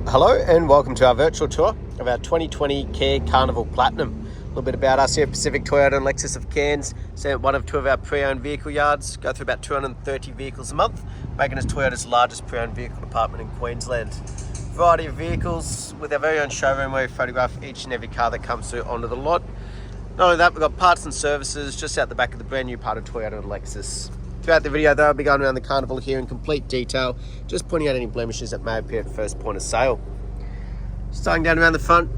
Hello and welcome to our virtual tour of our 2020 Kia Carnival Platinum. A little bit about us here at Pacific Toyota and Lexus of Cairns. So one of two of our pre-owned vehicle yards, go through about 230 vehicles a month, making us Toyota's largest pre-owned vehicle department in Queensland. Variety of vehicles with our very own showroom where we photograph each and every car that comes through onto the lot. Not only that, we've got parts and services just out the back of the brand new part of Toyota and Lexus. Throughout the video though, I'll be going around the Carnival here in complete detail, just pointing out any blemishes that may appear at first point of sale. Starting down around the front,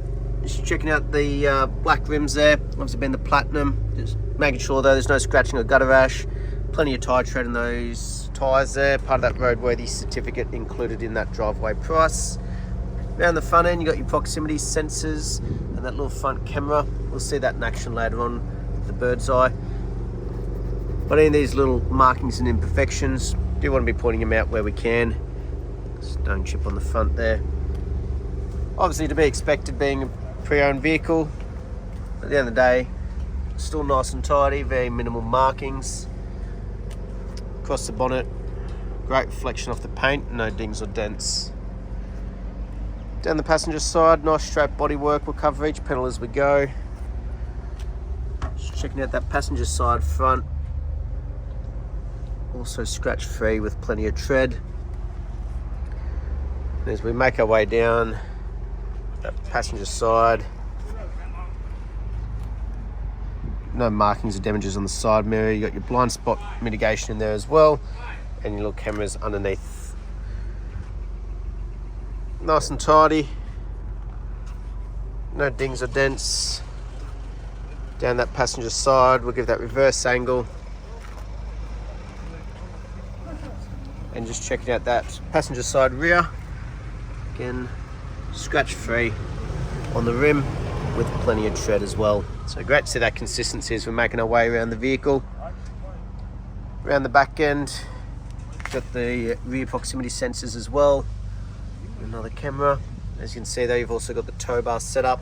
just checking out the black rims there, obviously being the Platinum, just making sure though there's no scratching or gutter rash, plenty of tyre tread in those tyres there, part of that roadworthy certificate included in that driveway price. Around the front end, you've got your proximity sensors and that little front camera. We'll see that in action later on with the bird's eye. But any of these little markings and imperfections, do want to be pointing them out where we can. Stone chip on the front there. Obviously to be expected being a pre-owned vehicle. At the end of the day, still nice and tidy, very minimal markings. Across the bonnet, great reflection off the paint, no dings or dents. Down the passenger side, nice straight bodywork. We'll cover each panel as we go. Just checking out that passenger side front. Also scratch free with plenty of tread. And as we make our way down that passenger side, no markings or damages on the side mirror. You got your blind spot mitigation in there as well, and your little cameras underneath. Nice and tidy, no dings or dents. Down that passenger side, we'll give that reverse angle. And just checking out that passenger side rear, again scratch free on the rim with plenty of tread as well. So great to see that consistency as we're making our way around the vehicle. Around the back end, got the rear proximity sensors as well. Another camera. As you can see though, you've also got the tow bar set up.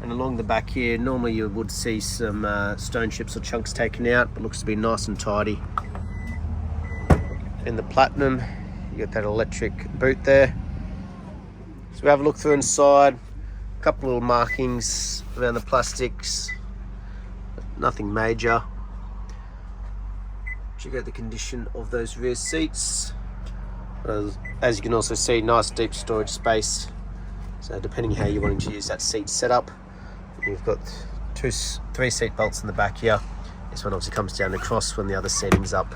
And along the back here, normally you would see some stone chips or chunks taken out, but looks to be nice and tidy. In the Platinum, you got that electric boot there. So we have a look through inside, a couple little markings around the plastics, nothing major. Check out the condition of those rear seats. As you can also see, nice deep storage space. So depending how you're wanting to use that seat setup, you've got three seat belts in the back here. This one obviously comes down across when the other seating's up.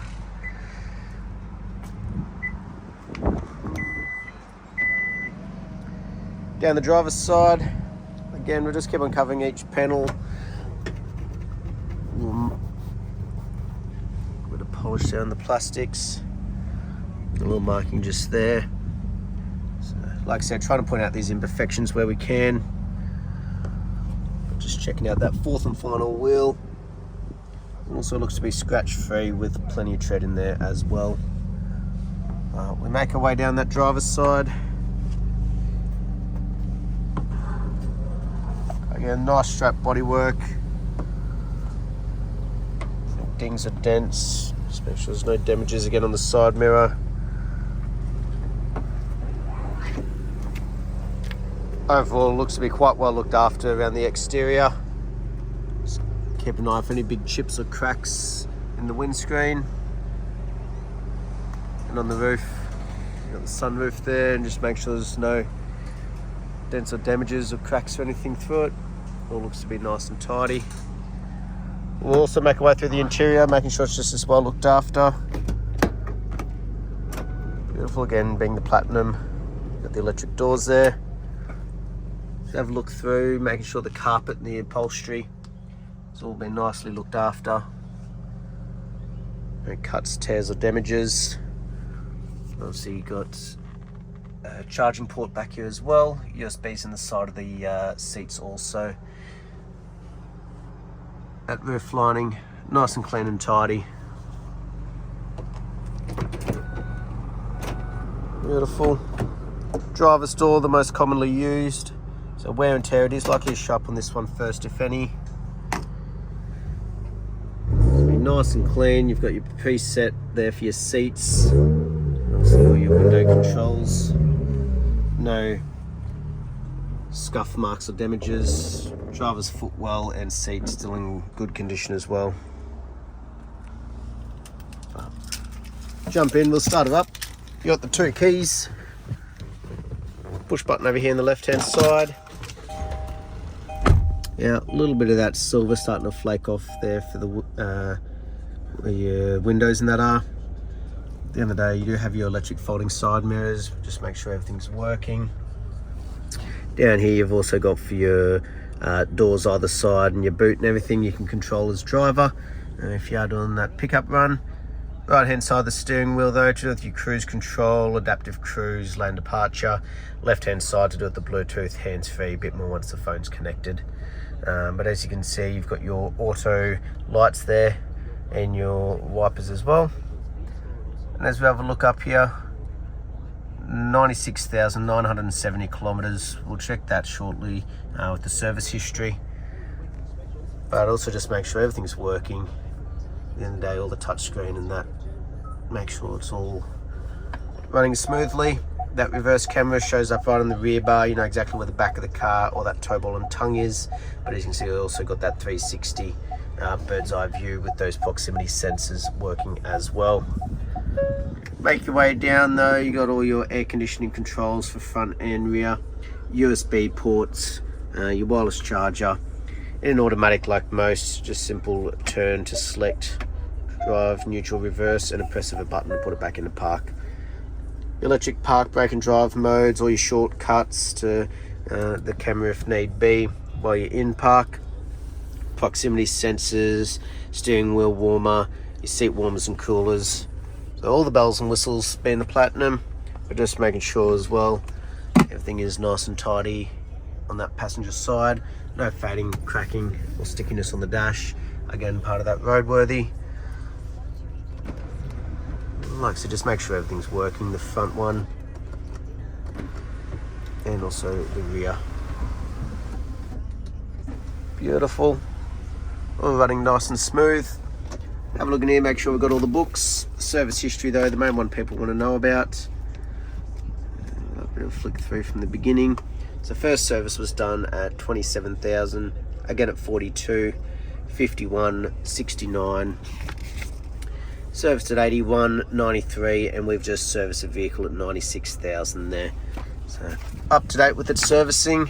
Down the driver's side, again we'll just keep on covering each panel. Bit of polish down the plastics. A little marking just there. So, like I said, trying to point out these imperfections where we can. Just checking out that fourth and final wheel. Also looks to be scratch free with plenty of tread in there as well. We make our way down that driver's side. Again, nice strap bodywork. Dings or dents. Just make sure there's no damages again on the side mirror. Overall, looks to be quite well looked after around the exterior. Just keep an eye for any big chips or cracks in the windscreen. And on the roof, you've got the sunroof there, and just make sure there's no dents or damages or cracks or anything through it. All looks to be nice and tidy. We'll also make our way through the interior, making sure it's just as well looked after. Beautiful, again, being the Platinum. Got the electric doors there. Have a look through, making sure the carpet and the upholstery has all been nicely looked after. No cuts, tears or damages. Obviously you've got a charging port back here as well. USBs in the side of the seats also. That roof lining, nice and clean and tidy. Beautiful. Driver's door, the most commonly used. So wear and tear, it is likely to show up on this one first, if any. It's nice and clean. You've got your preset there for your seats. Obviously all your window controls. No scuff marks or damages. Driver's footwell and seat still in good condition as well. Jump in, we'll start it up. You got the 2 keys. Push button over here on the left hand side. Yeah, a little bit of that silver starting to flake off there for the where your windows and that are. At the end of the day, you do have your electric folding side mirrors. Just make sure everything's working. Down here you've also got for your doors either side and your boot and everything you can control as driver. If you are doing that pickup run. Right hand side of the steering wheel though, to do with your cruise control, adaptive cruise, lane departure. Left hand side to do with the Bluetooth, hands-free, a bit more once the phone's connected. But as you can see, you've got your auto lights there and your wipers as well. And as we have a look up here, 96,970 kilometers. We'll check that shortly with the service history. But also just make sure everything's working. At the end of the day, all the touchscreen and that, make sure it's all running smoothly. That reverse camera shows up right on the rear bar. You know exactly where the back of the car or that toe ball and tongue is. But as you can see, we also got that 360 bird's eye view with those proximity sensors working as well. Make your way down though, you got all your air conditioning controls for front and rear, USB ports, your wireless charger, in an automatic like most, just simple turn to select, drive, neutral, reverse, and a press of a button to put it back into park. Electric park, brake and drive modes, all your shortcuts to the camera if need be while you're in park, proximity sensors, steering wheel warmer, your seat warmers and coolers. So all the bells and whistles being the Platinum, but just making sure as well everything is nice and tidy on that passenger side. No fading, cracking or stickiness on the dash. Again, part of that roadworthy. Like so, just make sure everything's working, the front one and also the rear. Beautiful. All running nice and smooth. Have a look in here, make sure we've got all the books. The service history though, the main one people want to know about. A bit of flick through from the beginning. So first service was done at 27,000, again at 42, 51, 69. Serviced at 81, 93, and we've just serviced a vehicle at 96,000 there. So up to date with its servicing.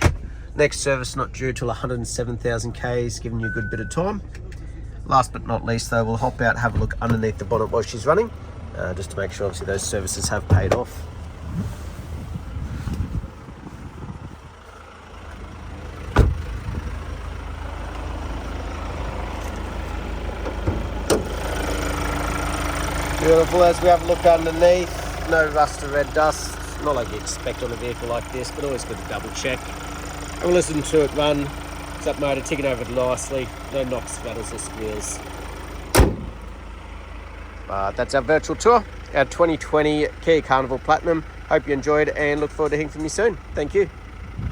Next service not due till 107,000 Ks, giving you a good bit of time. Last but not least though, we'll hop out, have a look underneath the bonnet while she's running, just to make sure obviously those services have paid off. Beautiful. As we have a look underneath, no rust or red dust, not like you expect on a vehicle like this, but always good to double check. And we'll listen to it run. It's up motor, ticking over nicely, no knocks, rattles or squeals. But that's our virtual tour, our 2020 Kia Carnival Platinum. Hope you enjoyed and look forward to hearing from you soon. Thank you.